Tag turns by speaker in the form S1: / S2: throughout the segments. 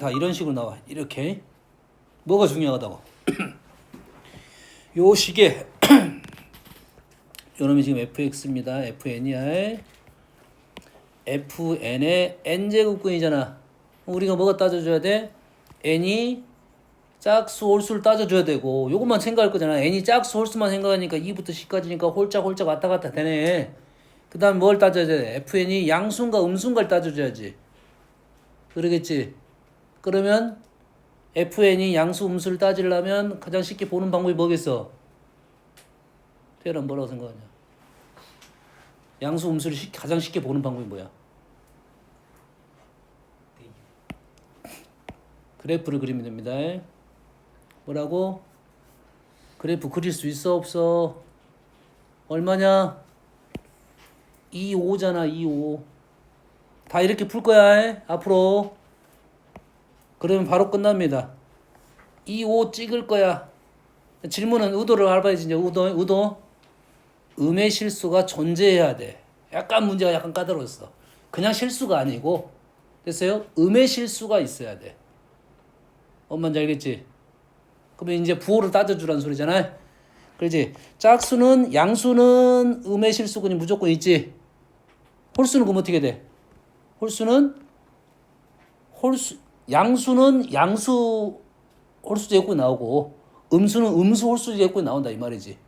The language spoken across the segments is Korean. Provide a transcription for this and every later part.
S1: 다 이런 식으로 나와. 이렇게. 뭐가 중요하다고? 요 식에 요놈이 지금 fx입니다. fn이야. fn의 n제곱근이잖아. 우리가 뭐가 따져줘야 돼? n이 짝수 홀수를 따져줘야 되고 요것만 생각할 거잖아. n이 짝수 홀수만 생각하니까 2부터 10까지니까 홀짝 왔다 갔다 되네. 그 다음에 뭘 따져야 돼? fn이 양수인가 음수인가를 따져줘야지. 그러겠지? 그러면 fn이 양수 음수를 따지려면 가장 쉽게 보는 방법이 뭐겠어? 태연아 뭐라고 생각하냐? 양수 음수를 가장 쉽게 보는 방법이 뭐야? 그래프를 그리면 됩니다. 뭐라고? 그래프 그릴 수 있어 없어? 얼마냐? 25잖아 25. 다 이렇게 풀 거야 앞으로. 그러면 바로 끝납니다. 25 찍을 거야. 질문은 의도를 알아봐야지. 이제 의도 음의 실수가 존재해야 돼. 약간 문제가 약간 까다로웠어. 그냥 실수가 아니고 됐어요? 음의 실수가 있어야 돼. 뭔 말인지 알겠지? 그러면 이제 부호를 따져주라는 소리잖아. 그렇지? 짝수는 양수는 음의 실수근이 무조건 있지. 홀수는 그럼 어떻게 돼? 양수는 양수 홀수 제곱이 나오고 음수는 음수 홀수 제곱이 나온다 이 말이지.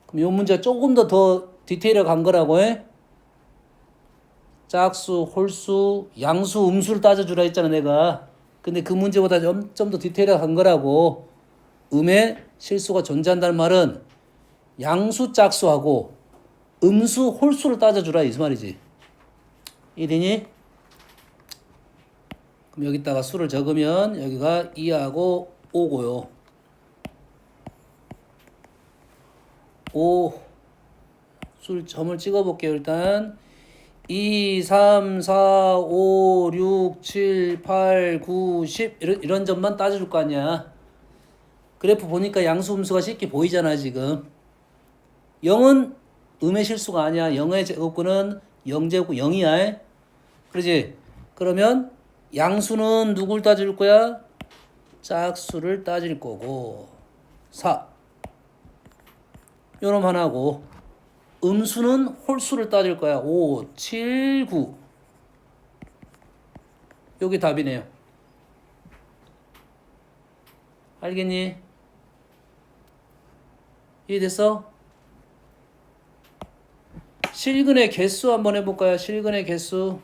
S1: 그럼 이 문제가 조금 더 디테일하게 간 거라고 해. 짝수, 홀수, 양수, 음수를 따져주라 했잖아 내가. 근데 그 문제보다 좀 더 디테일하게 간 거라고. 음의 실수가 존재한다는 말은 양수, 짝수하고 음수, 홀수를 따져주라 이 말이지. 이되니? 그럼 여기다가 수를 적으면 여기가 2하고 5고요. 5 점을 찍어볼게요. 일단 2, 3, 4, 5, 6, 7, 8, 9, 10 이런 점만 따져줄 거 아니야. 그래프 보니까 양수 음수가 쉽게 보이잖아 지금. 0은 음의 실수가 아니야. 0의 제곱근은 0제곱 0이야. 그러지? 그러면 양수는 누굴 따질 거야? 짝수를 따질 거고 4 요놈 하나고 음수는 홀수를 따질 거야. 5, 7, 9 여기 답이네요. 알겠니? 이해됐어? 실근의 개수 한번 해볼까요? 실근의 개수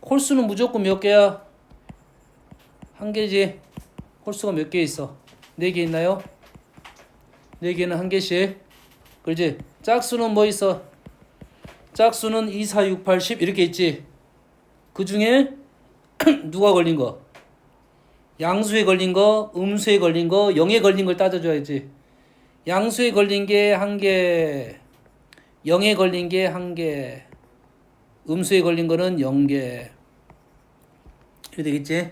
S1: 홀수는 무조건 몇 개야? 한 개지. 홀수가 몇 개 있어? 4개 있나요? 4개는 한 개씩. 그렇지? 짝수는 뭐 있어? 짝수는 2, 4, 6, 8, 10 이렇게 있지. 그 중에 누가 걸린 거? 양수에 걸린 거, 음수에 걸린 거, 0에 걸린 걸 따져줘야지. 양수에 걸린 게 한 개, 0에 걸린 게 한 개, 음수에 걸린 거는 0개. 이렇게 되겠지?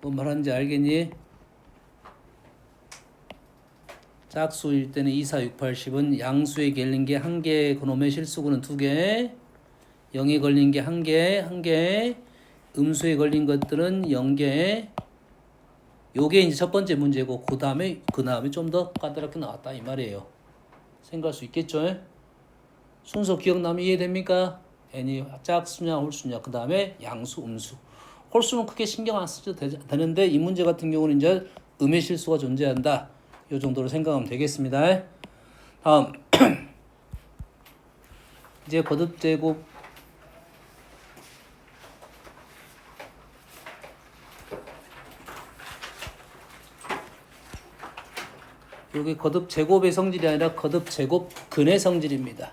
S1: 뭔 말하는지 알겠니? 짝수일 때는 2, 4, 6, 8, 10은 양수에 걸린 게 한 개, 그놈의 실수구는 2개, 0에 걸린 게 한 개, 음수에 걸린 것들은 0개. 요게 이제 첫 번째 문제고, 그 다음에 좀 더 까다롭게 나왔다 이 말이에요. 생각할 수 있겠죠? 순서 기억나면 이해됩니까? n이 짝수냐 홀수냐, 그 다음에 양수, 음수. 홀수는 크게 신경 안 써도 되는데 이 문제 같은 경우는 이제 음의 실수가 존재한다. 이 정도로 생각하면 되겠습니다. 다음 이제 거듭제곱 여기 거듭제곱의 성질이 아니라 거듭제곱근의 성질입니다.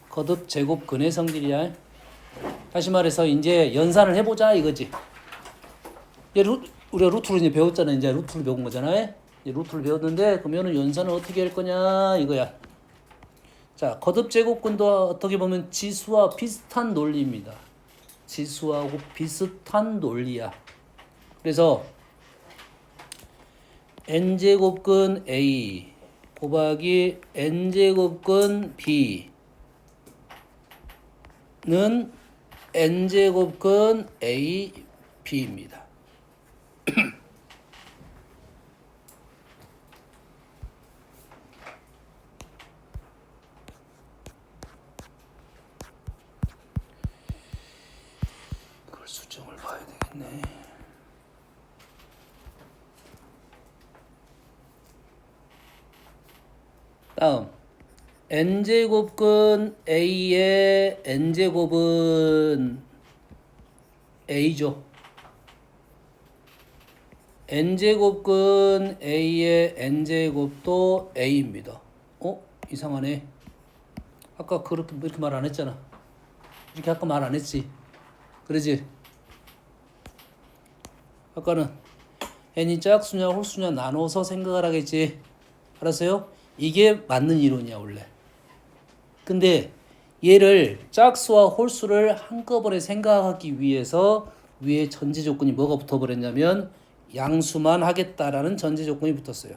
S1: 거듭제곱근의 성질이야. 다시 말해서 이제 연산을 해보자 이거지. 우리가 루트를 이제 배웠잖아. 이제 루트를 배운 거잖아. 이제 루트를 배웠는데 그러면은 연산을 어떻게 할 거냐 이거야. 자, 거듭제곱근도 어떻게 보면 지수와 비슷한 논리입니다. 지수하고 비슷한 논리야. 그래서 n제곱근 a 곱하기 n제곱근 b는 n제곱근 a b입니다. 이걸 수정을 봐야 되겠네. 다음 n제곱근 a의 n제곱은 a죠. n제곱근 a의 n제곱도 a입니다. 이상하네. 아까 그렇게 이렇게 말 안 했잖아. 이렇게 아까 말 안 했지. 그러지? 아까는 n이 짝수냐 홀수냐 나눠서 생각을 하겠지. 알았어요? 이게 맞는 이론이야 원래. 근데 얘를 짝수와 홀수를 한꺼번에 생각하기 위해서 위에 전제 조건이 뭐가 붙어버렸냐면 양수만 하겠다라는 전제 조건이 붙었어요.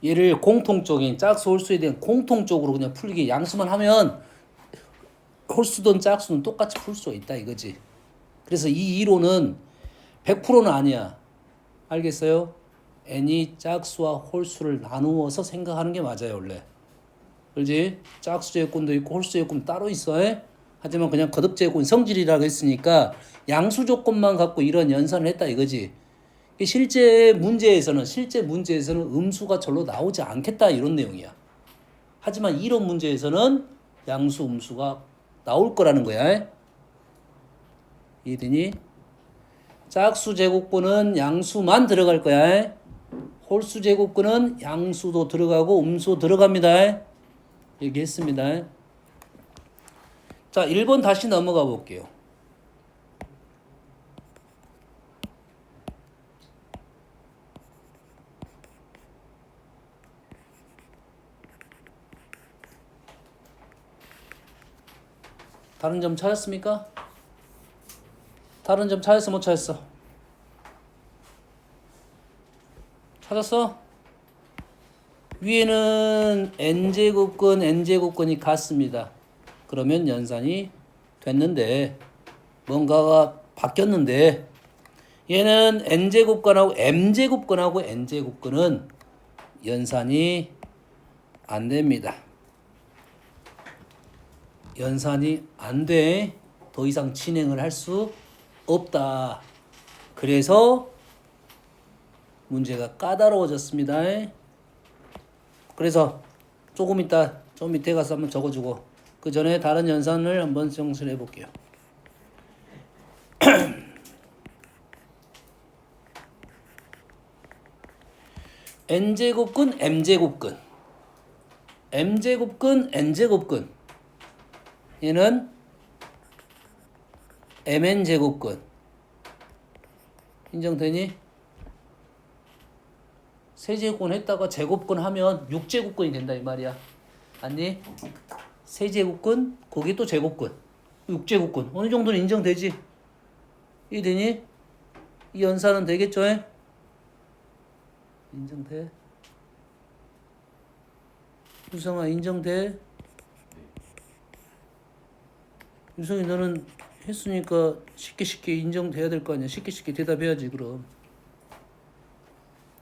S1: 얘를 공통적인 짝수 홀수에 대한 공통적으로 그냥 풀기 양수만 하면 홀수든 짝수는 똑같이 풀 수 있다 이거지. 그래서 이 이론은 100%는 아니야. 알겠어요? n이 짝수와 홀수를 나누어서 생각하는 게 맞아요 원래. 그렇지? 짝수 제곱근도 있고 홀수 제곱근 따로 있어. 하지만 그냥 거듭 제곱근 성질이라고 했으니까 양수 조건만 갖고 이런 연산을 했다 이거지. 실제 문제에서는 음수가 절로 나오지 않겠다 이런 내용이야. 하지만 이런 문제에서는 양수 음수가 나올 거라는 거야. 이해되니? 짝수 제곱근은 양수만 들어갈 거야. 홀수 제곱근은 양수도 들어가고 음수 들어갑니다. 얘기했습니다. 자, 1번 다시 넘어가 볼게요. 다른 점 찾았습니까? 다른 점 찾았어 못 찾았어? 찾았어? 위에는 n제곱근이 같습니다. 그러면 연산이 됐는데 뭔가가 바뀌었는데 얘는 n제곱근하고 m제곱근하고 n제곱근은 연산이 안 됩니다. 연산이 안 돼. 더 이상 진행을 할 수 없다. 그래서 문제가 까다로워졌습니다. 그래서 조금 이따 좀 밑에 가서 한번 적어주고 그 전에 다른 연산을 한번 정리해 볼게요. n제곱근 m제곱근 m제곱근 n제곱근 얘는 mn제곱근 인정되니? 세제곱근 했다가 제곱근 하면 6제곱근이 된다 이 말이야. 아니? 세제곱근 거기 또 제곱근 6제곱근 어느 정도는 인정되지? 이해되니? 이 연산은 되겠죠? 인정돼? 유성아 인정돼? 유성이 너는 했으니까 쉽게 인정돼야 될 거 아니야. 쉽게 대답해야지 그럼.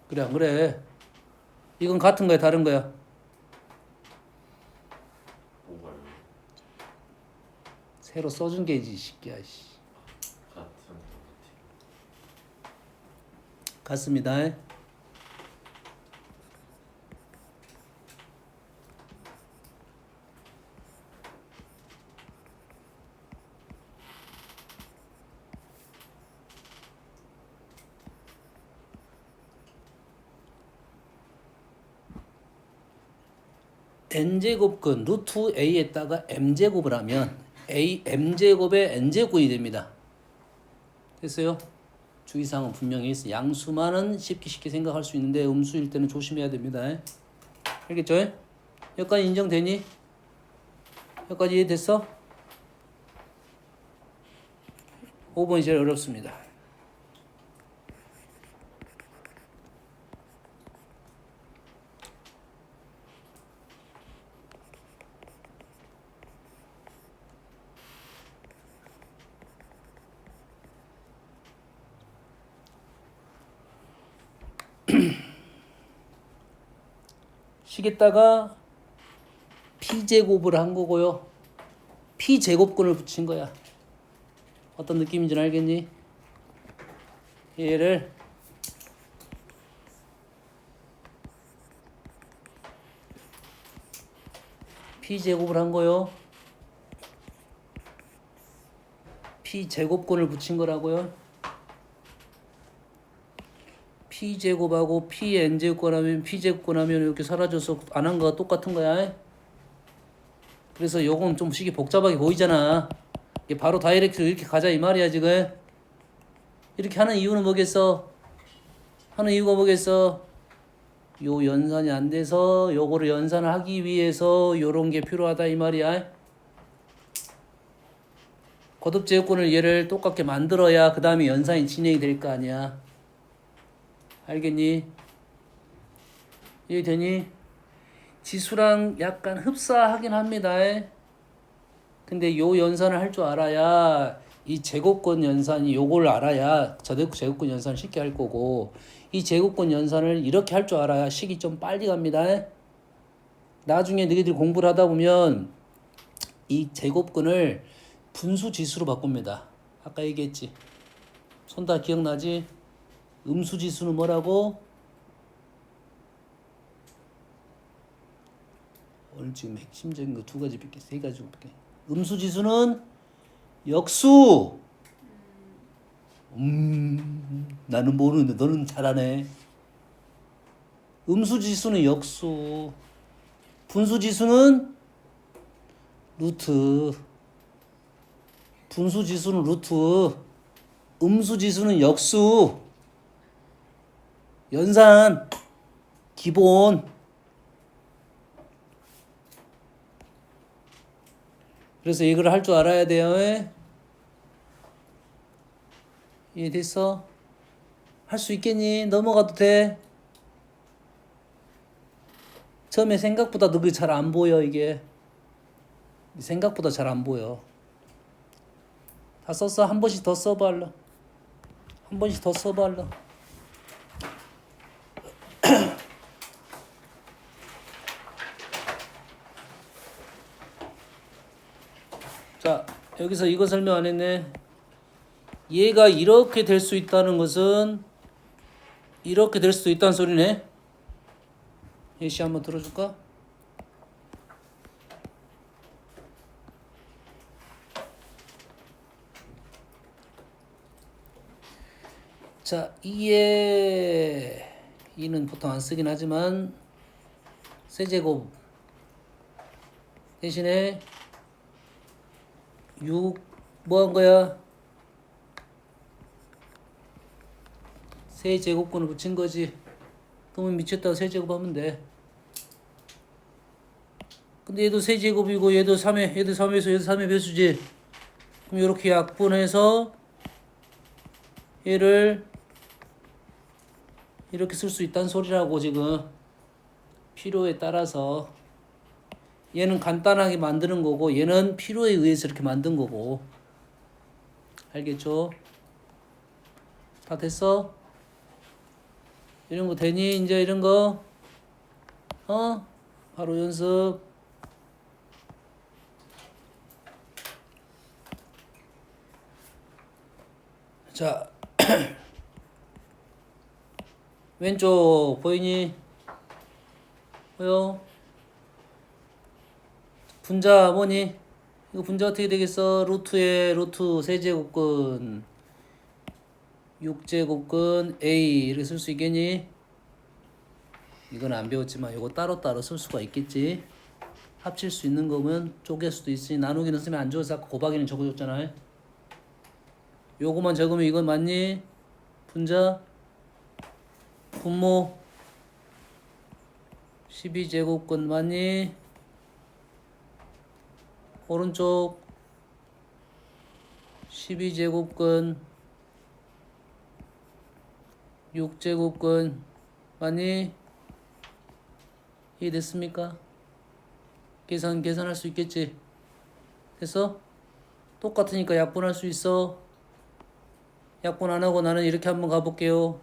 S1: 그래 안 그래? 이건 같은 거야 다른 거야?
S2: 뭐가요?
S1: 새로 써준 게지 새끼야.
S2: 같은
S1: 같습니다. n제곱근 루트 a에다가 m제곱을 하면 m제곱의 n제곱이 됩니다. 됐어요? 주의사항은 분명히 있어. 양수만은 쉽게 생각할 수 있는데 음수일 때는 조심해야 됩니다. 알겠죠? 여기까지 인정되니? 여기까지 이해됐어? 5번이 제일 어렵습니다. 식에다가 p제곱을 한 거고요. p제곱근을 붙인 거야. 어떤 느낌인지 알겠니? 얘를 p제곱을 한 거요. p제곱근을 붙인 거라고요. p제곱하고 pn제곱권 하면 p제곱권 하면 이렇게 사라져서 안 한 거가 똑같은 거야. 그래서 요건 좀 식이 복잡하게 보이잖아. 이게 바로 다이렉트로 이렇게 가자 이 말이야 지금. 이렇게 하는 이유는 뭐겠어? 하는 이유가 뭐겠어? 요 연산이 안 돼서 요거를 연산을 하기 위해서 요런 게 필요하다 이 말이야. 거듭제곱권을 얘를 똑같게 만들어야 그 다음에 연산이 진행이 될 거 아니야. 알겠니? 이해되니? 지수랑 약간 흡사하긴 합니다. 근데 요 연산을 할 줄 알아야 이 제곱권 연산이 요걸 알아야 제곱권 연산을 쉽게 할 거고, 이 제곱권 연산을 이렇게 할 줄 알아야 식이 좀 빨리 갑니다. 나중에 너희들 공부를 하다 보면 이 제곱권을 분수 지수로 바꿉니다. 아까 얘기했지. 손 다 기억나지? 음수 지수는 뭐라고? 오늘 지금 핵심적인 거 두 가지 밖에 세 가지 밖에. 음수 지수는 역수. 나는 모르는데 너는 잘하네. 음수 지수는 역수. 분수 지수는 루트. 분수 지수는 루트. 음수 지수는 역수. 연산. 기본. 그래서 이걸 할 줄 알아야 돼요. 이해됐어? 할 수 있겠니? 넘어가도 돼? 처음에 생각보다 너희 잘 안 보여 이게. 생각보다 잘 안 보여. 다 썼어? 한 번씩 더 써봐 할라. 한 번씩 더 써봐 할라. 자, 여기서 이거 설명 안 했네. 얘가 이렇게 될 수 있다는 것은 이렇게 될 수도 있다는 소리네. 예시 한번 들어줄까? 자, 2는 보통 안 쓰긴 하지만 세제곱 대신에 6 뭐 한 거야? 세제곱권을 붙인 거지. 그러면 미쳤다고 세제곱 하면 돼. 근데 얘도 세제곱이고 얘도 3의 얘도 3에서 얘도 3의 배수지. 그럼 이렇게 약분해서 얘를 이렇게 쓸 수 있다는 소리라고 지금. 필요에 따라서. 얘는 간단하게 만드는 거고 얘는 필요에 의해서 이렇게 만든 거고. 알겠죠? 다 됐어? 이런 거 되니? 이제 이런 거? 바로 연습. 자, 왼쪽 보이니? 보여? 분자 뭐니? 이거 분자 어떻게 되겠어? 루트에 루트 세제곱근 6제곱근 A 이렇게 쓸 수 있겠니? 이건 안 배웠지만 이거 따로따로 쓸 수가 있겠지. 합칠 수 있는 거면 쪼갤 수도 있으니 나누기는 쓰면 안 줘서 아까 곱하기는 적어줬잖아. 요거만 적으면 이건 맞니? 분자 분모 12제곱근 맞니? 오른쪽 12제곱근 6제곱근 맞니? 이해됐습니까? 계산할 수 있겠지? 됐어? 똑같으니까 약분할 수 있어. 약분 안 하고 나는 이렇게 한번 가볼게요.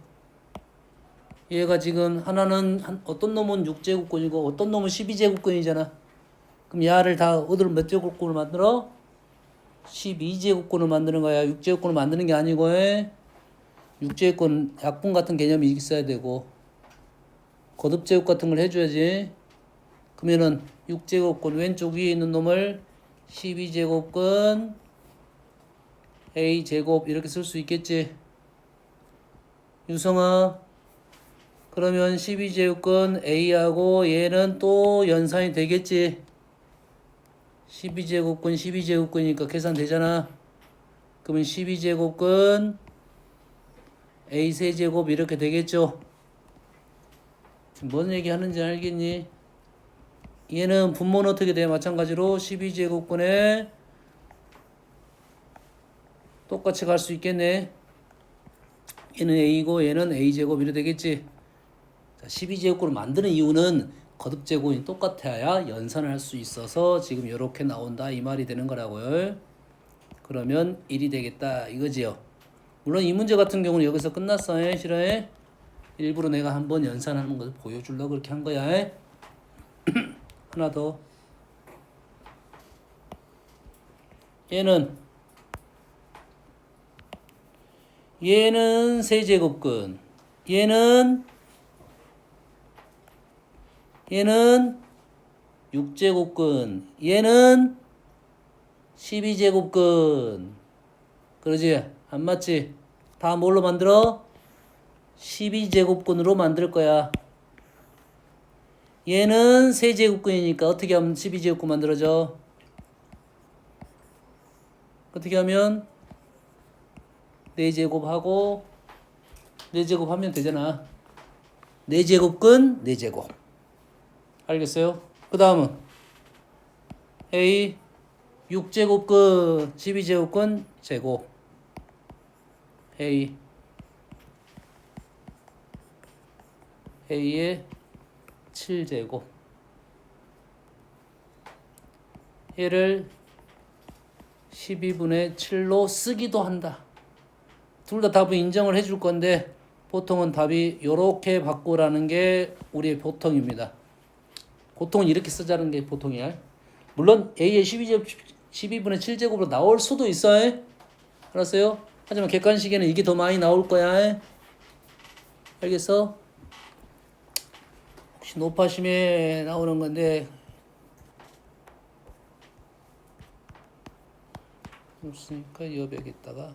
S1: 얘가 지금 하나는 어떤 놈은 6제곱근이고 어떤 놈은 12제곱근이잖아. 그럼 얘를 다 어디로 몇 제곱근을 만들어? 12제곱근을 만드는 거야. 6제곱근을 만드는 게 아니고 6제곱근 약분 같은 개념이 있어야 되고 거듭제곱 같은 걸 해줘야지. 그러면은 6제곱근 왼쪽 위에 있는 놈을 12제곱근 a제곱 이렇게 쓸 수 있겠지. 유성아, 그러면 12제곱근 a하고 얘는 또 연산이 되겠지. 12제곱근 12제곱근이니까 계산되잖아. 그러면 12제곱근 a 세제곱 이렇게 되겠죠. 지금 뭔 얘기 하는지 알겠니? 얘는 분모는 어떻게 돼? 마찬가지로 12제곱근에 똑같이 갈 수 있겠네. 얘는 a고 얘는 a제곱 이렇게 되겠지. 12제곱근을 만드는 이유는 거듭제곱이 똑같아야 연산을 할 수 있어서 지금 이렇게 나온다 이 말이 되는 거라고요. 그러면 1이 되겠다 이거지요. 물론 이 문제 같은 경우는 여기서 끝났어요. 싫어해? 일부러 내가 한번 연산하는 것을 보여주려고 그렇게 한 거야. 하나 더. 얘는 세제곱근. 얘는 6제곱근. 얘는 12제곱근. 그러지? 안 맞지? 다 뭘로 만들어? 12제곱근으로 만들 거야. 얘는 세제곱근이니까 어떻게 하면 12제곱근 만들어져? 어떻게 하면 4제곱하고 4제곱 하면 되잖아. 4제곱근 4제곱. 알겠어요? 그 다음은 A 6제곱근 12제곱근 제곱 A의 7제곱 얘를 12분의 7로 쓰기도 한다. 둘 다 답을 인정을 해줄 건데 보통은 답이 요렇게 바꾸라는 게 우리의 보통입니다. 보통은 이렇게 쓰자는 게 보통이야. 물론 A의 12분의 7제곱으로 나올 수도 있어요. 알았어요? 하지만 객관식에는 이게 더 많이 나올 거야. 알겠어? 혹시 높아심에 나오는 건데 없으니까 여백에다가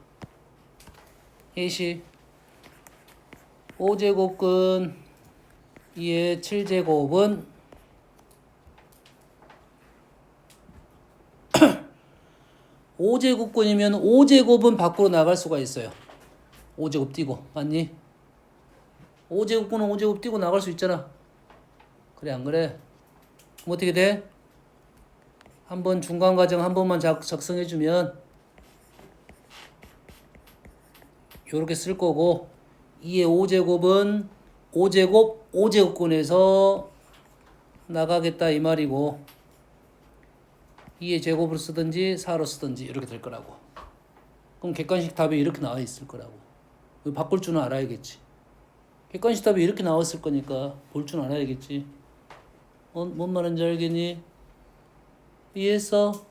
S1: 예시 5제곱근 2의 7제곱은 5제곱근이면 5제곱은 밖으로 나갈 수가 있어요. 5제곱 띄고 맞니? 5제곱근은 5제곱 띄고 나갈 수 있잖아. 그래 안 그래? 그럼 어떻게 돼? 한번 중간 과정 한 번만 작성해주면 요렇게 쓸 거고 2의 5제곱은 5제곱근에서 나가겠다 이 말이고 2의 제곱으로 쓰든지 4로 쓰든지 이렇게 될 거라고. 그럼 객관식 답이 이렇게 나와 있을 거라고. 바꿀 줄은 알아야겠지. 객관식 답이 이렇게 나왔을 거니까 볼 줄은 알아야겠지. 뭔 말인지 알겠니? 이해했어?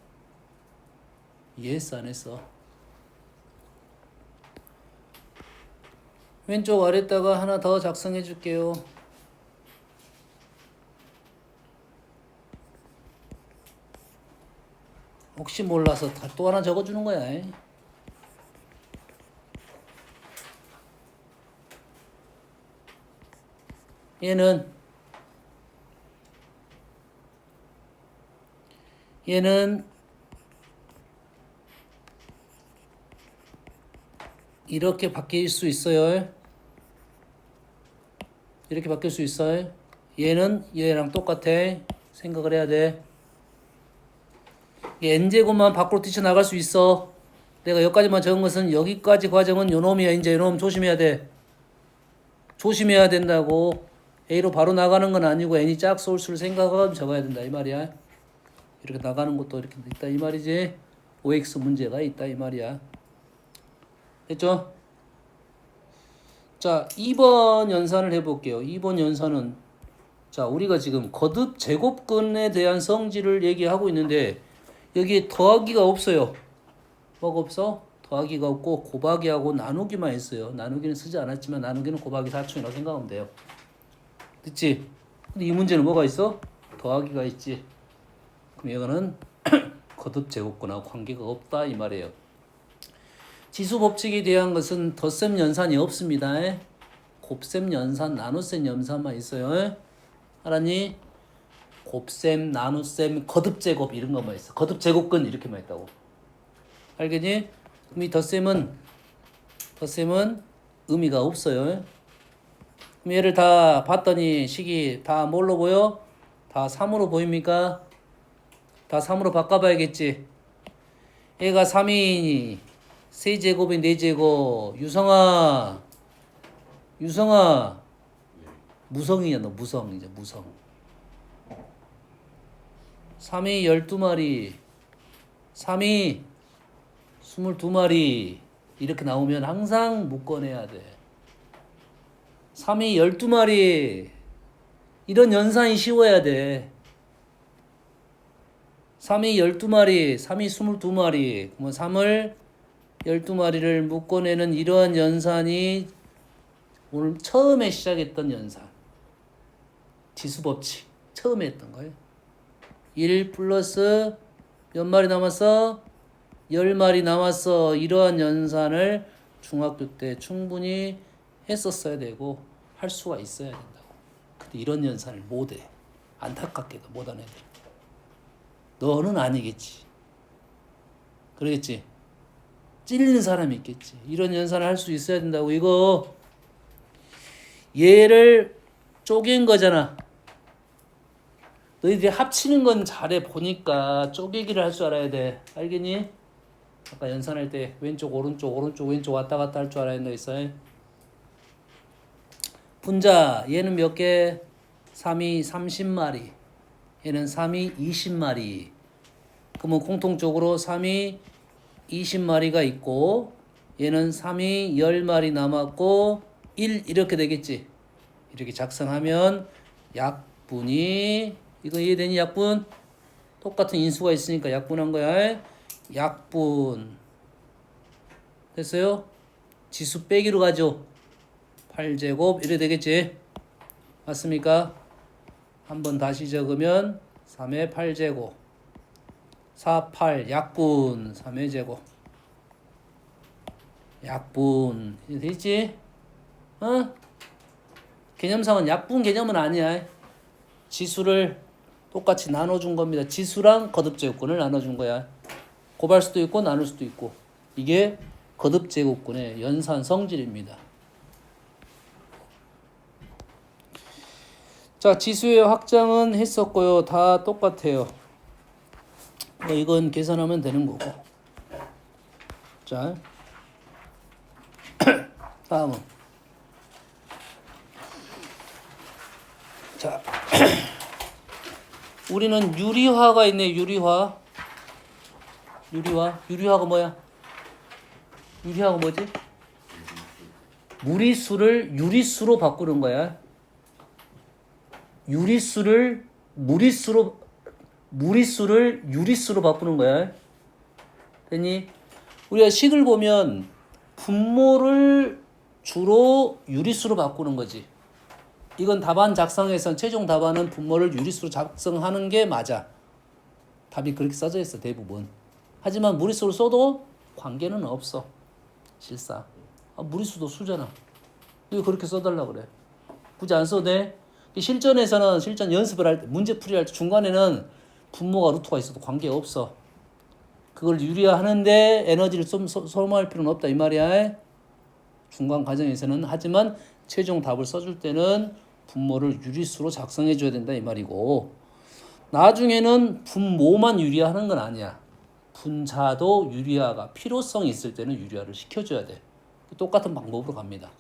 S1: 이해했어 안 했어? 왼쪽 아래다가 하나 더 작성해 줄게요. 혹시 몰라서 또 하나 적어주는 거야. 얘는 이렇게 바뀔 수 있어요. 이렇게 바뀔 수 있어요. 얘는 얘랑 똑같아. 생각을 해야 돼. n제곱만 밖으로 뛰쳐나갈 수 있어. 내가 여기까지만 적은 것은 여기까지 과정은 요놈이야. 이제 요놈 조심해야 돼. 조심해야 된다고. A로 바로 나가는 건 아니고 n이 짝수 올 수를 생각하고 적어야 된다 이 말이야. 이렇게 나가는 것도 이렇게 있다 이 말이지. OX 문제가 있다 이 말이야. 됐죠? 자, 2번 연산을 해볼게요. 2번 연산은 자, 우리가 지금 거듭 제곱근에 대한 성질을 얘기하고 있는데 여기에 더하기가 없어요. 뭐가 없어? 더하기가 없고 곱하기하고 나누기만 있어요. 나누기는 쓰지 않았지만 나누기는 곱하기 사촌이라고 생각하면 돼요. 됐지? 근데 이 문제는 뭐가 있어? 더하기가 있지. 그럼 이거는 거듭 제곱근하고 관계가 없다 이 말이에요. 지수 법칙에 대한 것은 덧셈 연산이 없습니다. 곱셈 연산, 나눗셈 연산만 있어요. 알았니? 곱셈, 나눗셈, 거듭 제곱 이런 것만 있어. 거듭 제곱근 이렇게만 있다고. 알겠니? 그럼 이 덧셈은 의미가 없어요. 그럼 얘를 다 봤더니 식이 다 뭘로 보여? 다 3으로 보입니까? 다 3으로 바꿔봐야겠지. 얘가 3이니 세제곱이 4제곱. 유성아 무성이야 너. 무성 이제 무성. 3이 12마리 3이 22마리 이렇게 나오면 항상 묶어내야 돼. 3이 12마리 이런 연산이 쉬워야 돼. 3이 12마리 3이 22마리 그러면 3을 12마리를 묶어내는 이러한 연산이 오늘 처음에 시작했던 연산. 지수법칙 처음에 했던 거예요. 1 플러스 몇 마리 남았어? 10마리 남았어. 이러한 연산을 중학교 때 충분히 했었어야 되고 할 수가 있어야 된다고. 근데 이런 연산을 못해. 안타깝게도 못한 애들. 너는 아니겠지. 그러겠지. 찔리는 사람이 있겠지. 이런 연산을 할 수 있어야 된다고. 이거 얘를 쪼갠 거잖아. 너희들이 합치는 건 잘해 보니까 쪼개기를 할 줄 알아야 돼. 알겠니? 아까 연산할 때 왼쪽 오른쪽 오른쪽 왼쪽 왔다 갔다 할 줄 알아야 된다 했어요. 분자 얘는 몇 개? 3이 30마리 얘는 3이 20마리. 그러면 공통적으로 3이 20마리가 있고 얘는 3이 10마리 남았고 1 이렇게 되겠지. 이렇게 작성하면 약분이 이거 이해되니? 약분 똑같은 인수가 있으니까 약분한 거야. 약분 됐어요? 지수 빼기로 가죠. 8제곱 이래 되겠지. 맞습니까? 한번 다시 적으면 3의 8제곱 4, 8 약분 3의 제곱 약분 됐지? 어? 개념상은 약분 개념은 아니야. 지수를 똑같이 나눠준 겁니다. 지수랑 거듭제곱근을 나눠준 거야. 곱할 수도 있고 나눌 수도 있고. 이게 거듭제곱근의 연산 성질입니다. 자, 지수의 확장은 했었고요. 다 똑같아요. 이건 계산하면 되는 거고. 자, 다음은 자, 우리는 유리화가 있네. 유리화가 뭐야? 유리화가 뭐지? 무리수를 유리수로 바꾸는 거야. 무리수를 유리수로 바꾸는 거야. 됐니? 우리가 식을 보면 분모를 주로 유리수로 바꾸는 거지. 이건 답안 작성에선 최종 답안은 분모를 유리수로 작성하는 게 맞아. 답이 그렇게 써져 있어 대부분. 하지만 무리수로 써도 관계는 없어. 실상. 무리수도 수잖아. 왜 그렇게 써달라 그래? 굳이 안 써도 돼? 실전에서는 실전 연습을 할 때 문제 풀이할 때 중간에는 분모가 루트가 있어도 관계가 없어. 그걸 유리화하는데 에너지를 소모할 필요는 없다 이 말이야. 중간 과정에서는. 하지만 최종 답을 써줄 때는 분모를 유리수로 작성해 줘야 된다 이 말이고, 나중에는 분모만 유리화하는 건 아니야. 분자도 유리화가 필요성이 있을 때는 유리화를 시켜줘야 돼. 똑같은 방법으로 갑니다.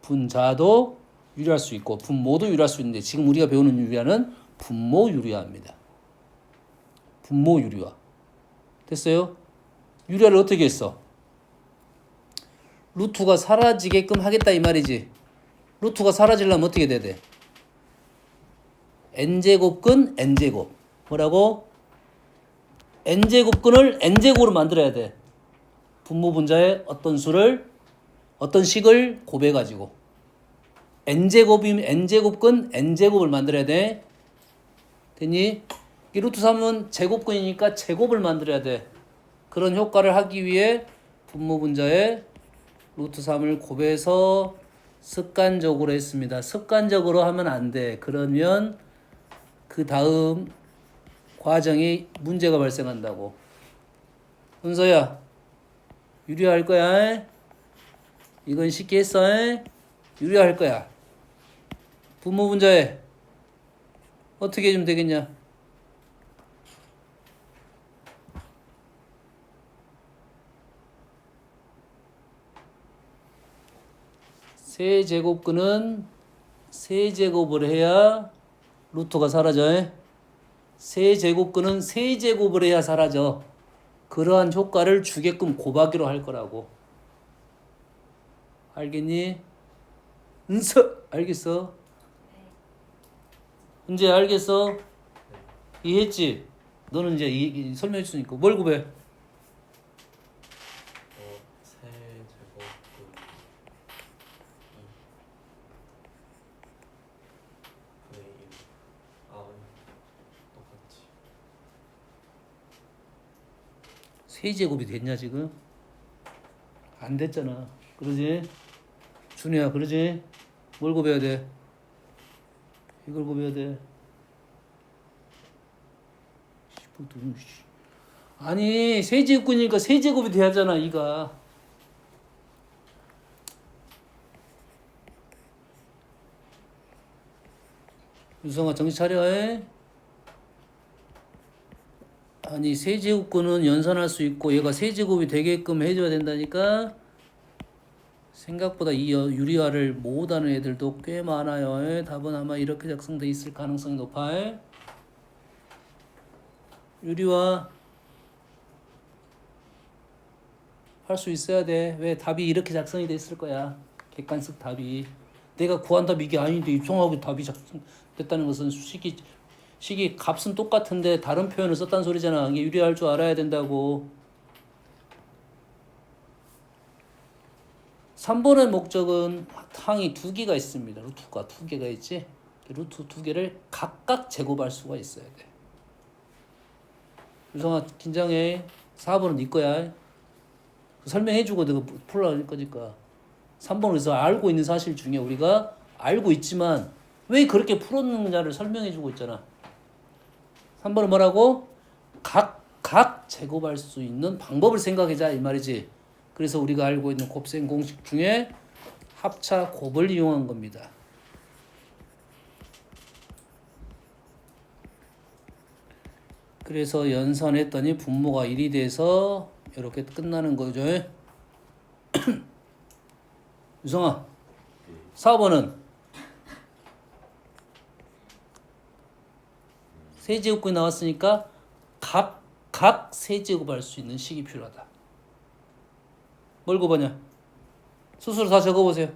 S1: 분자도 유리할 수 있고 분모도 유리할 수 있는데 지금 우리가 배우는 유리화는 분모 유리화입니다. 분모 유리화. 됐어요? 유리화를 어떻게 했어? 루트가 사라지게끔 하겠다 이 말이지. 루트가 사라지려면 어떻게 돼야 돼? n제곱근 n제곱. 뭐라고? n제곱근을 n제곱으로 만들어야 돼. 분모분자의 어떤 수를 어떤 식을 곱해가지고 n제곱이면 n제곱근 n제곱을 만들어야 돼. 됐니? 이 루트 3은 제곱근이니까 제곱을 만들어야 돼. 그런 효과를 하기 위해 분모분자의 루트 3을 곱해서 습관적으로 했습니다. 습관적으로 하면 안 돼. 그러면 그 다음 과정에 문제가 발생한다고. 은서야, 유리할 거야. 이건 쉽게 했어. 유리할 거야. 분모분자에 어떻게 해주면 되겠냐? 세제곱근은 세제곱을 해야 루트가 사라져. 세제곱근은 세제곱을 해야 사라져. 그러한 효과를 주게끔 곱하기로 할 거라고. 알겠니? 은서 알겠어? 이제 알겠어? 이해했지? 너는 이제 설명해 줬으니까 뭘 곱해?
S2: 세제곱근 분의 1. 똑같지.
S1: 세제곱이 됐냐 지금? 안 됐잖아. 그러지? 준이야 그러지? 뭘 곱해야 돼? 이걸 곱해야 돼. 아니 세제곱이니까 세제곱이 돼야잖아 이가. 유성아 정신 차려. 아니 세제곱근은 연산할 수 있고 얘가 세제곱이 되게끔 해줘야 된다니까. 생각보다 이 유리화를 못하는 애들도 꽤 많아요. 답은 아마 이렇게 작성돼 있을 가능성이 높아. 유리화 할 수 있어야 돼. 왜? 답이 이렇게 작성이 돼 있을 거야. 객관식 답이. 내가 구한 답이 이게 아닌데 입성하고 답이 작성됐다는 것은 식이 값은 똑같은데 다른 표현을 썼다는 소리잖아. 이게 유리할 줄 알아야 된다고. 3번의 목적은 항이 두 개가 있습니다. 루트가 두 개가 있지. 루트 두 개를 각각 제곱할 수가 있어야 돼. 유성아 긴장해. 4번은 네 거야. 설명해주고 내가 풀어야 할 거니까. 3번에서 알고 있는 사실 중에 우리가 알고 있지만 왜 그렇게 풀었느냐를 설명해주고 있잖아. 3번은 뭐라고? 각 제곱할 수 있는 방법을 생각하자 이 말이지. 그래서 우리가 알고 있는 곱셈 공식 중에 합차 곱을 이용한 겁니다. 그래서 연산했더니 분모가 1이 돼서 이렇게 끝나는 거죠. 유성아 4번은 세제곱이 나왔으니까 각 세제곱할 수 있는 식이 필요하다. 뭘 곱하냐? 스스로 다 적어보세요.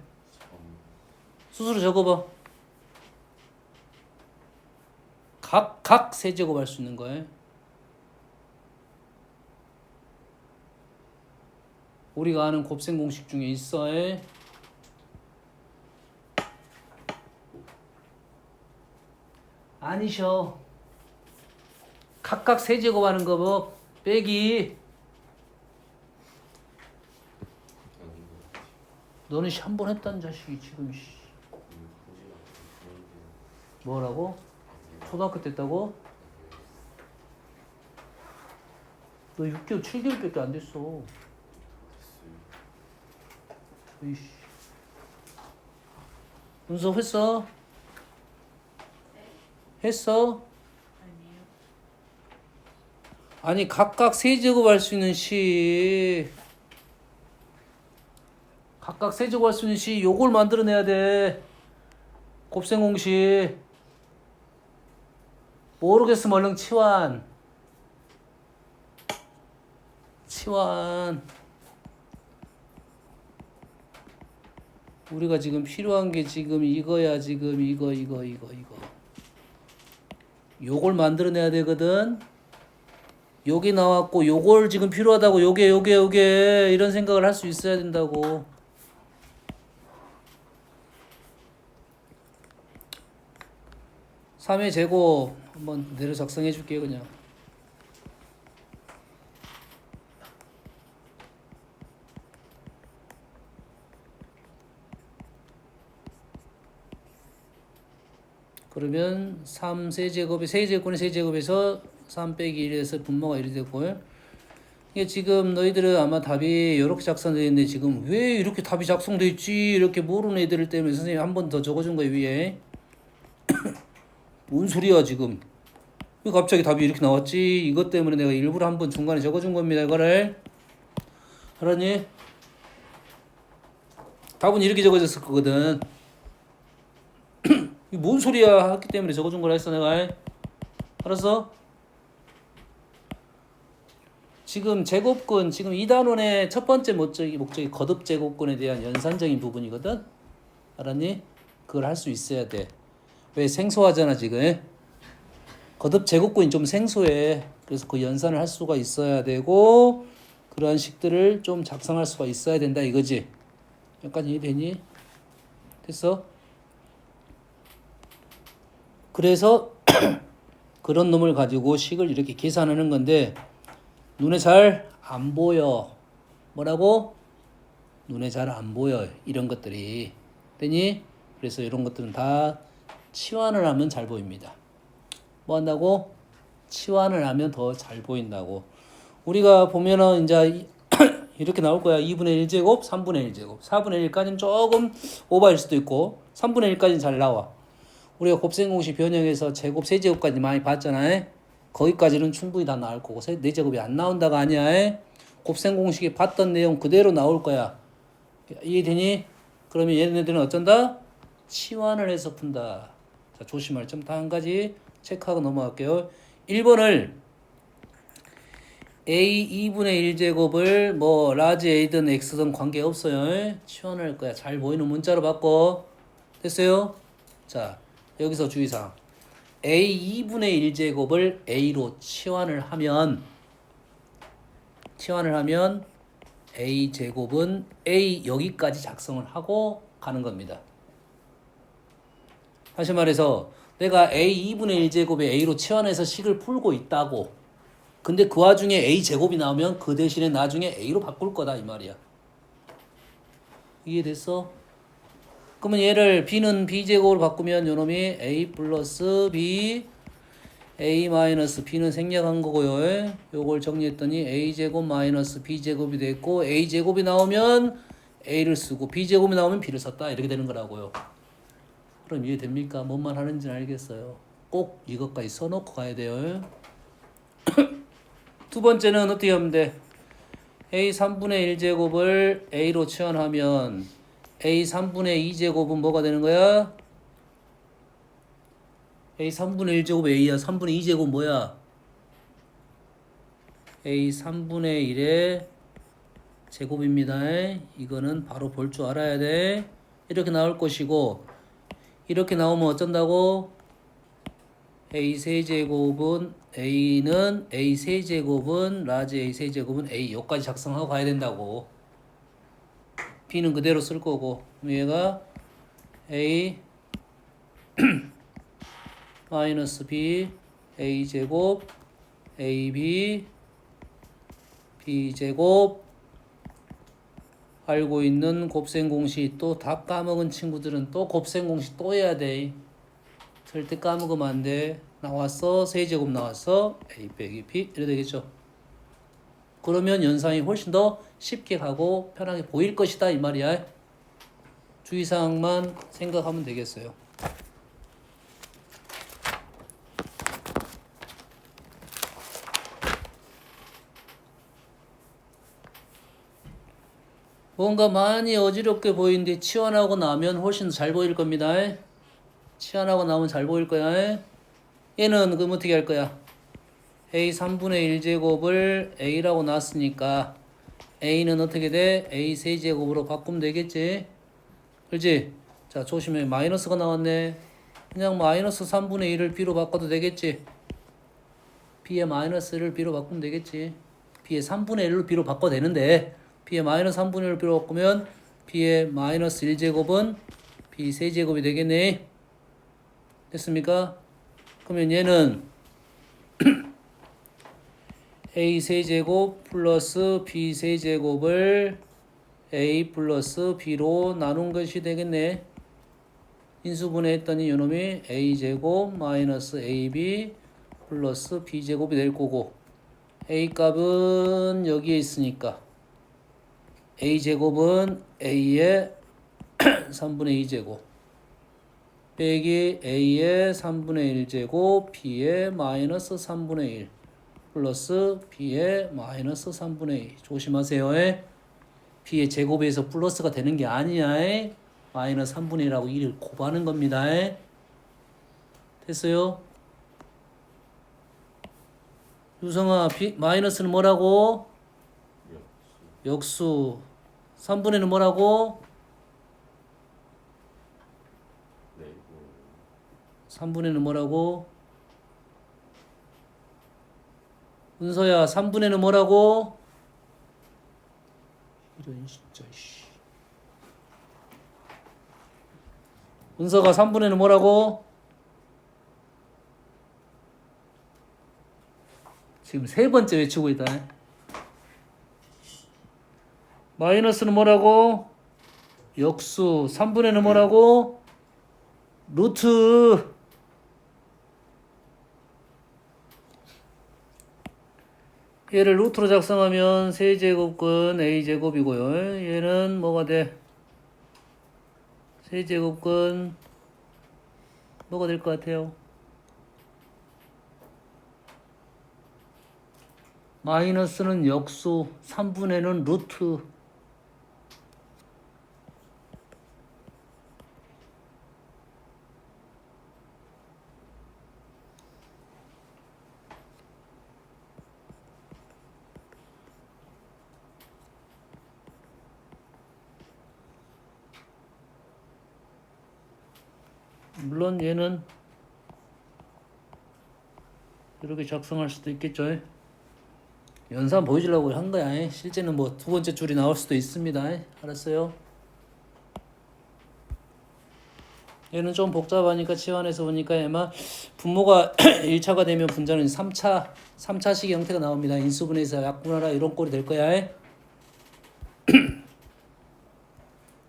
S1: 스스로 적어봐. 각 세제곱할 수 있는 거예요. 우리가 아는 곱셈 공식 중에 있어. 아니셔. 각각 세제곱하는 거 뭐 빼기. 너는 한 번 했다는 자식이 지금 뭐라고? 초등학교 때 했다고? 너 6개월, 7개월밖에 안 됐어. 이씨. 문서 했어? 했어? 아니 각각 세제곱할 수 있는 식. 각각 세제곱할 수 있는 식 요걸 만들어내야 돼. 곱셈 공식. 모르겠으면 얼른 치환. 우리가 지금 필요한 게 지금 이거야. 지금 이거. 요걸 만들어내야 되거든. 요게 나왔고 요걸 지금 필요하다고. 요게 이런 생각을 할 수 있어야 된다고. 삼의 제곱 한번 내려 작성해 줄게요. 그냥 그러면 3 세제곱에 세제곱분의 세제곱에서 3 빼기 1에서 분모가 1이 되고, 이게 지금 너희들은 아마 답이 이렇게 작성되어 있는데 지금 왜 이렇게 답이 작성되어 있지 이렇게 모르는 애들 때문에 선생님이 한 번 더 적어준 거예요. 위에 뭔 소리야 지금, 왜 갑자기 답이 이렇게 나왔지? 이것 때문에 내가 일부러 한 번 중간에 적어준 겁니다. 이거를 알았니? 답은 이렇게 적어졌을 거거든. 이게 뭔 소리야 했기 때문에 적어준 거라 했어 내가. 알았어? 지금 제곱근, 지금 이 단원의 첫 번째 목적이 거듭 제곱근에 대한 연산적인 부분이거든. 알았니? 그걸 할 수 있어야 돼. 왜? 생소하잖아 지금. 거듭 제곱근이 좀 생소해. 그래서 그 연산을 할 수가 있어야 되고, 그러한 식들을 좀 작성할 수가 있어야 된다 이거지. 여기까지 이해되니? 됐어? 그래서 그런 놈을 가지고 식을 이렇게 계산하는 건데 눈에 잘 안 보여. 뭐라고? 눈에 잘 안 보여. 이런 것들이. 되니? 그래서 이런 것들은 다 치환을 하면 잘 보입니다. 뭐 한다고? 치환을 하면 더 잘 보인다고. 우리가 보면은 이제 이렇게 나올 거야. 2분의 1제곱, 3분의 1제곱. 4분의 1까지는 조금 오버일 수도 있고 3분의 1까지는 잘 나와. 우리가 곱셈공식 변형해서 제곱, 세제곱까지 많이 봤잖아. 거기까지는 충분히 다 나올 거고 4제곱이 안 나온다가 아니야. 곱셈공식에 봤던 내용 그대로 나올 거야. 이해되니? 그러면 얘네들은 어쩐다? 치환을 해서 푼다. 자, 조심할 점 다 한 가지 체크하고 넘어갈게요. 1번을 a 2분의 1제곱을 뭐 라지 a든 x든 관계없어요. 치환할 거야. 잘 보이는 문자로 바꿔. 됐어요? 자, 여기서 주의사항. a 2분의 1제곱을 a로 치환을 하면 a 제곱은 a 여기까지 작성을 하고 가는 겁니다. 다시 말해서 내가 a 2분의 1제곱에 a로 치환해서 식을 풀고 있다고. 근데 그 와중에 a 제곱이 나오면 그 대신에 나중에 a로 바꿀 거다 이 말이야. 이해됐어? 그러면 얘를 b는 b제곱으로 바꾸면 요놈이 a 플러스 b a 마이너스 b는 생략한 거고요. 요걸 정리했더니 a제곱 마이너스 b제곱이 됐고 a제곱이 나오면 a를 쓰고 b제곱이 나오면 b를 썼다 이렇게 되는 거라고요. 그럼 이해됩니까? 뭔 말 하는지는 알겠어요. 꼭 이것까지 써놓고 가야 돼요. 두 번째는 어떻게 하면 돼? a 3분의 1제곱을 a로 치환하면 a 3분의 2제곱은 뭐가 되는 거야? a 3분의 1제곱 a야. 3분의 2제곱 뭐야? a 3분의 1의 제곱입니다. 이거는 바로 볼 줄 알아야 돼. 이렇게 나올 것이고 이렇게 나오면 어쩐다고? a 세제곱은 a는 a 세제곱은 라지 a 세제곱은 a 여기까지 작성하고 가야 된다고. b는 그대로 쓸 거고 얘가 a 마이너스 b a 제곱 ab b 제곱 알고 있는 곱셈 공식. 또 다 까먹은 친구들은 또 곱셈 공식 또 해야 돼. 절대 까먹으면 안 돼. 나왔어. 세제곱 나왔어. a 빼기 b 이래 되겠죠. 그러면 연산이 훨씬 더 쉽게 가고 편하게 보일 것이다 이 말이야. 주의사항만 생각하면 되겠어요. 뭔가 많이 어지럽게 보이는데 치환하고 나면 훨씬 잘 보일 겁니다. 치환하고 나면 잘 보일 거야. 얘는 그럼 어떻게 할 거야? a 3분의 1제곱을 a라고 놨으니까 a는 어떻게 돼? a 세제곱으로 바꾸면 되겠지. 그렇지? 자, 조심해. 마이너스가 나왔네. 그냥 마이너스 3분의 1을 b로 바꿔도 되겠지? b의 마이너스를 b로 바꾸면 되겠지? b의 3분의 1로 b로 바꿔도 되는데 b의 마이너스 3분의 1로 b로 바꾸면 b의 마이너스 1제곱은 b 세제곱이 되겠네. 됐습니까? 그러면 얘는 a 세제곱 플러스 b 세제곱을 a 플러스 b로 나눈 것이 되겠네. 인수분해했더니 이놈이 a제곱 마이너스 ab 플러스 b제곱이 될 거고 a 값은 여기에 있으니까 a제곱은 a의 3분의 2제곱 빼기 a의 3분의 1제곱 b의 마이너스 3분의 1 플러스 b의 마이너스 3분의 2 조심하세요. b의 제곱에서 플러스가 되는 게 아니야. 마이너스 3분의 1하고 1을 곱하는 겁니다. 됐어요? 유성아, 마이너스는 뭐라고? 역수. 3분의 1은 뭐라고? 3분의 1은 뭐라고? 은서야, 3분의 1은 뭐라고? 이런 진짜 씨. 은서가 3분의 1은 뭐라고? 지금 세 번째 외치고 있다. 마이너스는 뭐라고? 역수. 3분의 1은 뭐라고? 루트. 얘를 루트로 작성하면 세제곱근 a제곱이고요. 얘는 뭐가 돼? 세제곱근 뭐가 될 것 같아요? 마이너스는 역수, 3분의는 루트. 물론 얘는 이렇게 작성할 수도 있겠죠. 연산 보여주려고 한 거야. 실제는 뭐 두 번째 줄이 나올 수도 있습니다. 알았어요? 얘는 좀 복잡하니까 치환해서 보니까 아마 분모가 1차가 되면 분자는 3차식 형태가 나옵니다. 인수분해에서 약분하라 이런 꼴이 될 거야.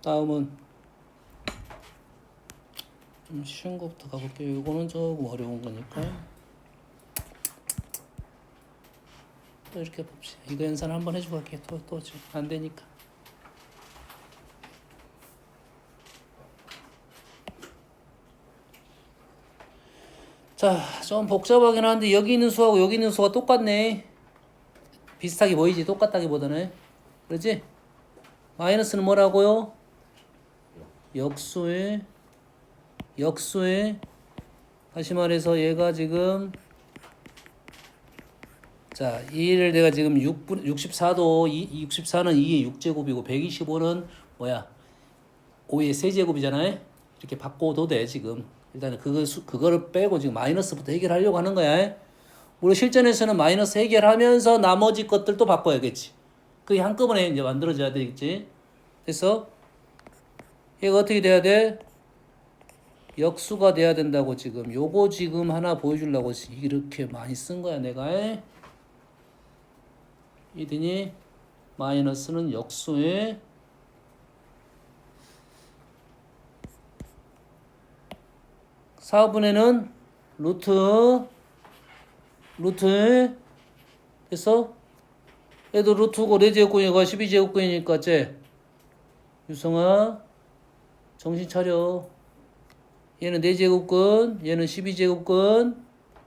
S1: 다음은 좀 쉬운 것부터 가볼게요. 이거는 조금 어려운 거니까 또 이렇게 봅시다. 이거 연산 한번 해주고 갈게요. 또 지금 안 되니까. 자, 좀 복잡하긴 한데 여기 있는 수하고 여기 있는 수가 똑같네. 비슷하게 보이지? 똑같다기보다는. 그렇지? 마이너스는 뭐라고요? 역수에 다시 말해서 얘가 지금 자, 2를 내가 지금 64도 64는 2의 6제곱이고 125는 뭐야? 5의 세제곱이잖아요. 이렇게 바꿔도 돼 지금. 일단은 그거를 빼고 지금 마이너스부터 해결하려고 하는 거야. 우리 실전에서는 마이너스 해결하면서 나머지 것들도 바꿔야겠지. 그게 한꺼번에 이제 만들어져야 되겠지. 됐어? 얘가 어떻게 돼야 돼? 역수가 돼야 된다고 지금. 요거 지금 하나 보여주려고 이렇게 많이 쓴 거야 내가. 이더니 마이너스는 역수에 사분의는 루트 됐어? 얘도 루트고 4제곱근이가 12제곱근이니까 쟤 유성아 정신 차려. 얘는 4제곱근 얘는 12제곱근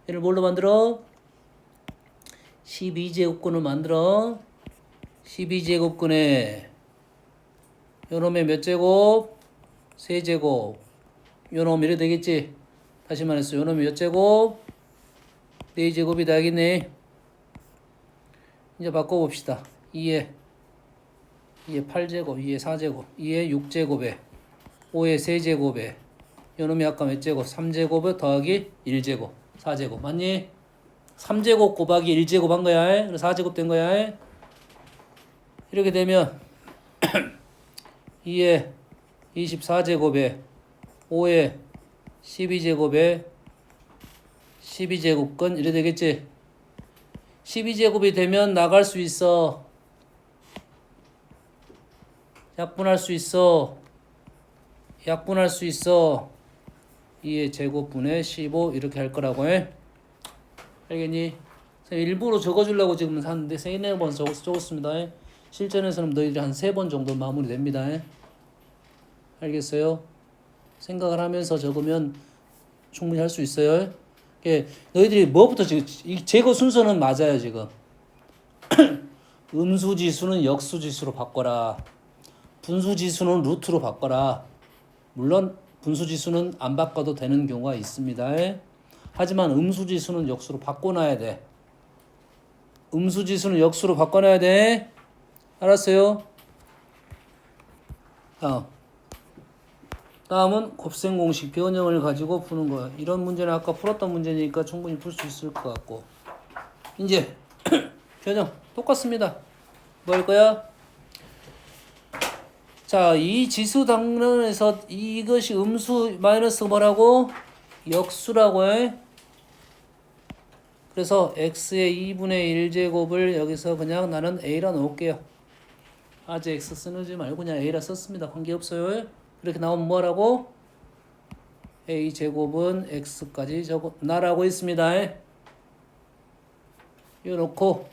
S1: 얘를 뭘로 만들어? 12제곱근을 만들어. 12제곱근에 요놈의 몇 제곱? 세제곱. 요놈 이래 되겠지? 다시 말해서 요놈이 몇 제곱? 4제곱이 되겠네. 이제 바꿔봅시다. 2에 8제곱, 2에 4제곱, 2에 6제곱에 5의 세제곱에 요놈이 아까 몇 제곱? 3제곱 더하기 1제곱 4제곱 맞니? 3제곱 곱하기 1제곱 한 거야. 그래서 4제곱 된 거야. 이렇게 되면 2의 24제곱에 5의 12제곱에 12제곱건 이래 되겠지. 12제곱이 되면 나갈 수 있어. 약분할 수 있어. 약분할 수 있어. 2의 제곱분의 15 이렇게 할 거라고 해. 알겠니? 일부러 적어주려고 지금 샀는데 3-4번 적었습니다. 실전에서는 너희들이 한 3번 정도 마무리됩니다. 알겠어요? 생각을 하면서 적으면 충분히 할 수 있어요. 너희들이 뭐부터 지금 이 제거 순서는 맞아요 지금. 음수지수는 역수지수로 바꿔라. 분수지수는 루트로 바꿔라. 물론 분수지수는 안 바꿔도 되는 경우가 있습니다. 하지만 음수지수는 역수로 바꿔놔야 돼. 음수지수는 역수로 바꿔놔야 돼. 알았어요? 다음은 곱셈 공식 변형을 가지고 푸는 거야. 이런 문제는 아까 풀었던 문제니까 충분히 풀 수 있을 것 같고. 이제 변형 똑같습니다. 뭐 할 거야? 자, 이 지수 당론에서 이것이 음수 마이너스 뭐라고? 역수라고 해. 그래서 x의 2분의 1제곱을 여기서 그냥 나는 a라 넣을게요. 아직 x 쓰지 말고 그냥 a라 썼습니다. 관계없어요. 이렇게 나오면 뭐라고? a제곱은 x까지 나라고 있습니다. 이거 놓고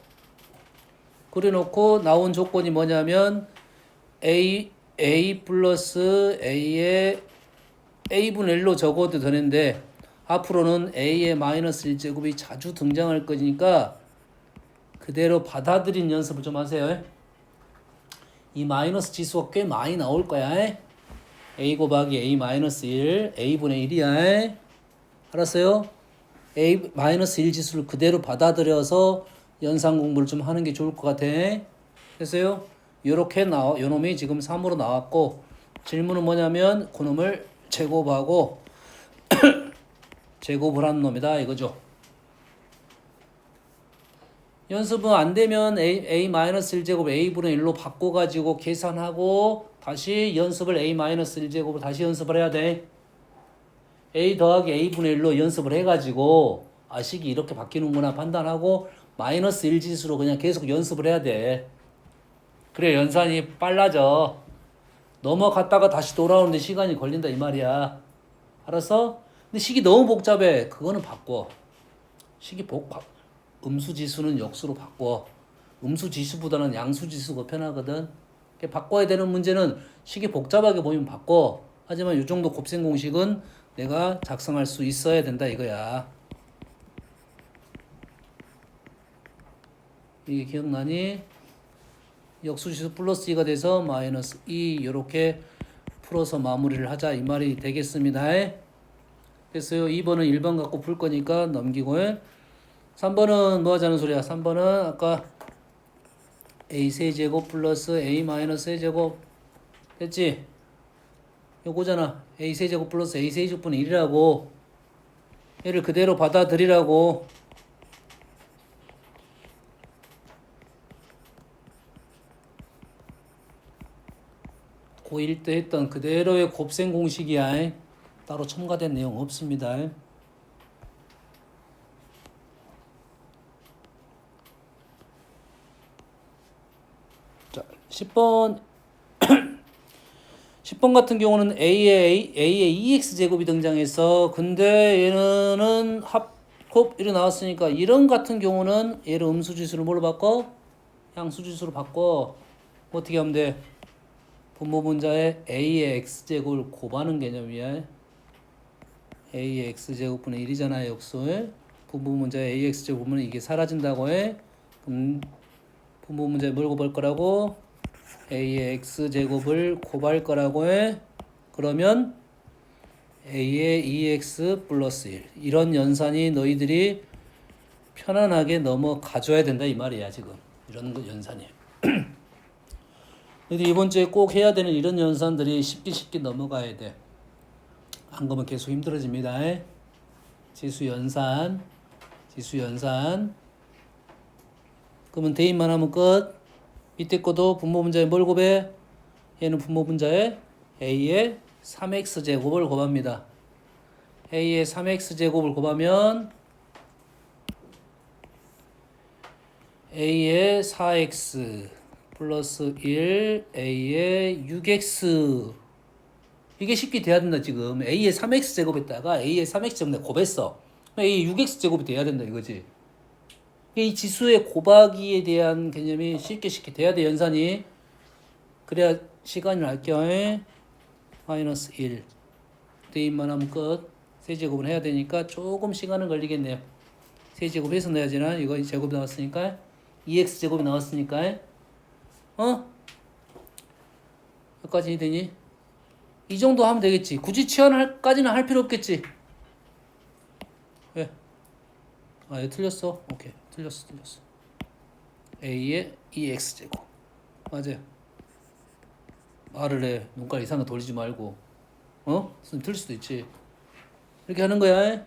S1: 그려놓고 나온 조건이 뭐냐면 a 플러스 a의 a분의 1로 적어도 되는데 앞으로는 a의 마이너스 1제곱이 자주 등장할 거니까 그대로 받아들인 연습을 좀 하세요. 이 마이너스 지수가 꽤 많이 나올 거야. a 곱하기 a 마이너스 1, a분의 1이야. 알았어요? a 마이너스 1 지수를 그대로 받아들여서 연산 공부를 좀 하는 게 좋을 것 같아. 됐어요? 요렇게 요놈이 지금 3으로 나왔고 질문은 뭐냐면 그놈을 제곱하고 제곱을 한 놈이다 이거죠. 연습은 안 되면 a-1제곱 a분의 1로 바꿔가지고 계산하고 다시 연습을 a-1제곱을 다시 연습을 해야 돼. a 더하기 a분의 1로 연습을 해가지고 식이 이렇게 바뀌는구나 판단하고 마이너스 1 지수로 그냥 계속 연습을 해야 돼. 그래 연산이 빨라져. 넘어갔다가 다시 돌아오는데 시간이 걸린다 이 말이야. 알았어? 근데 식이 너무 복잡해. 그거는 바꿔. 음수지수는 역수로 바꿔. 음수지수보다는 양수지수가 편하거든. 바꿔야 되는 문제는 식이 복잡하게 보이면 바꿔. 하지만 이 정도 곱셈 공식은 내가 작성할 수 있어야 된다 이거야. 이게 기억나니? 역수지수 플러스 2가 돼서 마이너스 2 이렇게 풀어서 마무리를 하자 이 말이 되겠습니다. 됐어요? 2번은 1번 갖고 풀 거니까 넘기고 3번은 뭐 하자는 소리야? 3번은 아까 a 세제곱 플러스 a 마이너스 세제곱 됐지? 요거잖아. a 세제곱 플러스 a 세제곱분의 1이라고 얘를 그대로 받아들이라고. 고1 때 했던 그대로의 곱셈 공식이야. 따로 첨가된 내용 없습니다. 자, 10번 10번 같은 경우는 a의 2x제곱이 등장해서 근데 얘는 합곱 이렇게 나왔으니까 이런 같은 경우는 얘를 음수지수를 뭘로 바꿔? 양수지수로 바꿔. 어떻게 하면 돼? 분모분자에 a의 x제곱을 곱하는 개념이야. a의 x제곱분의 1이잖아요. 역수에 분모분자에 a의 x제곱 보면 이게 사라진다고 해. 그럼 분모분자에 뭘 곱할 거라고? a의 x제곱을 곱할 거라고 해. 그러면 a의 2x 플러스 1 이런 연산이 너희들이 편안하게 넘어가줘야 된다 이 말이야 지금. 이런 거 연산이. 근데 이번 주에 꼭 해야 되는 이런 연산들이 쉽게 넘어가야 돼. 안 그러면 계속 힘들어집니다. 지수 연산. 그러면 대입만 하면 끝. 밑에 것도 분모 분자에 뭘 곱해? 얘는 분모 분자에 a의 3x 제곱을 곱합니다. a의 3x 제곱을 곱하면 a의 4x 플러스 1 a의 6x 이게 쉽게 돼야 된다. 지금 a의 3x 제곱에다가 a의 3x 제곱 내가 곱했어. a의 6x 제곱이 돼야 된다 이거지. 이 지수의 곱하기에 대한 개념이 쉽게 돼야 돼 연산이. 그래야 시간이 날게요. 마이너스 1 대입만 하면 끝. 세제곱은 해야 되니까 조금 시간은 걸리겠네요. 세제곱해서 넣어야지나. 이거 제곱이 나왔으니까 2x 제곱이 나왔으니까 여기까지 되니? 이 정도 하면 되겠지. 굳이 치환까지는 할 필요 없겠지. 왜? 아, 얘 틀렸어. 오케이. 틀렸어. a의 2x 제곱. 맞아요. 말을 해. 눈깔 이상하게 돌리지 말고. 선생님 틀릴 수도 있지. 이렇게 하는 거야.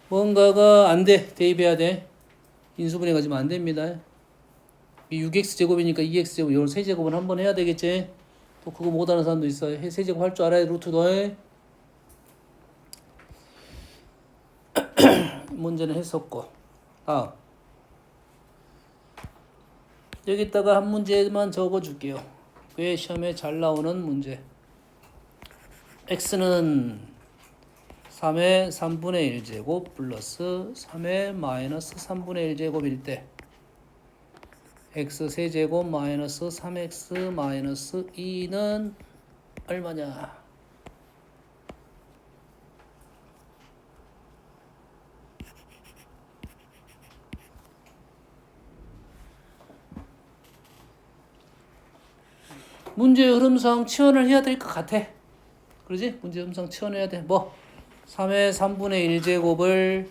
S1: 뭔가가 안 돼. 대입해야 돼. 인수분해 가지면 안 됩니다. 이 6x 제곱이니까 2x 제곱, 이걸 세제곱은 한번 해야 되겠지. 또 그거 못하는 사람도 있어요. 세제곱 할 줄 알아야 루트도 해. 문제는 했었고. 여기다가 한 문제만 적어줄게요. 왜 시험에 잘 나오는 문제. x는 3의 3분의 1제곱 플러스 3의 마이너스 3분의 1제곱일 때 x 세제곱 마이너스 3x 마이너스 2는 얼마냐? 문제의 흐름상 치환을 해야 될 것 같아. 그러지? 문제 흐름상 치환해야 돼. 3의 3분의 1제곱을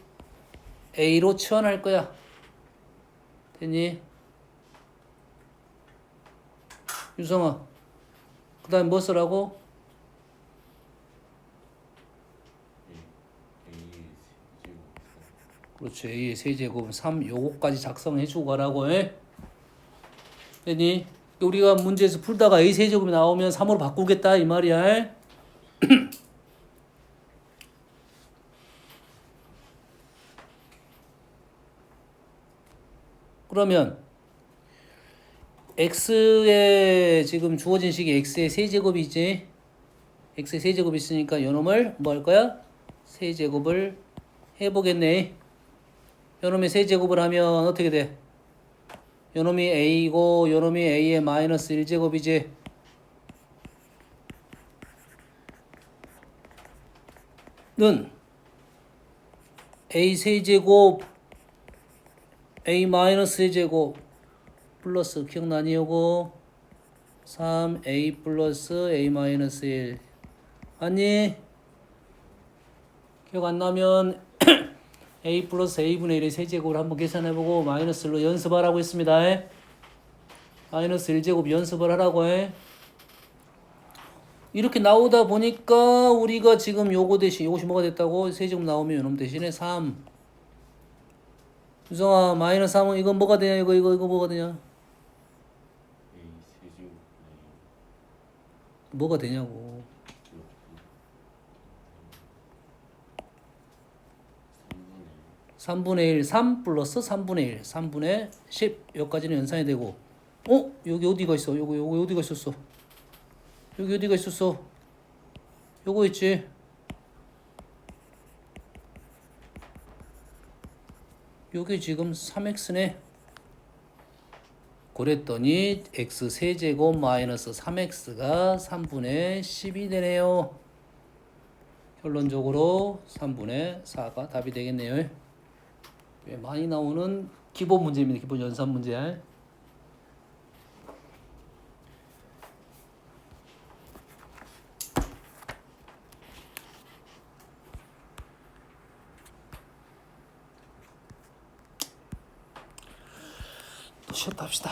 S1: a로 치환할 거야. 됐니? 유성아, 그 다음에 뭐 쓰라고? 그렇지. a의 세제곱 3 요거까지 작성해주고 가라고 해. 됐니? 우리가 문제에서 풀다가 a 세제곱이 나오면 3으로 바꾸겠다 이 말이야. 그러면 x의 지금 주어진 식이 x의 세제곱이지. x의 세제곱이 있으니까 요놈을 뭐 할 거야? 세제곱을 해보겠네. 요놈의 세제곱을 하면 어떻게 돼? 요놈이 a이고 요놈이 a의 마이너스 1제곱이지. 는 a 세제곱 a 마이너스 세제곱 플러스 기억나니 요거 3a 플러스 a 마이너스 1 아니 기억 안 나면 a 플러스 a분의 1의 세제곱을 한번 계산해보고 마이너스 1로 연습하라고 했습니다. 마이너스 1제곱 연습을 하라고 해. 이렇게 나오다 보니까 우리가 지금 요거 대신 요것이 뭐가 됐다고? 세제곱 나오면 요놈 대신에 3. 유성아 마이너스 3은 이건 뭐가 되냐? 이거 뭐가 되냐? 뭐가 되냐고. 3분의 1, 3 플러스 3분의 1, 3분의 10 여기까지는 연산이 되고 여기 어디가 있어? 여기 어디가 있었어? 여기 어디가 있었어? 요거 있지? 요게 지금 3x네. 그랬더니 x 세제곱 마이너스 3x가 3분의 10이 되네요. 결론적으로 3분의 4가 답이 되겠네요. 꽤 많이 나오는 기본 문제입니다. 기본 연산 문제. 또 쉬었다 합시다.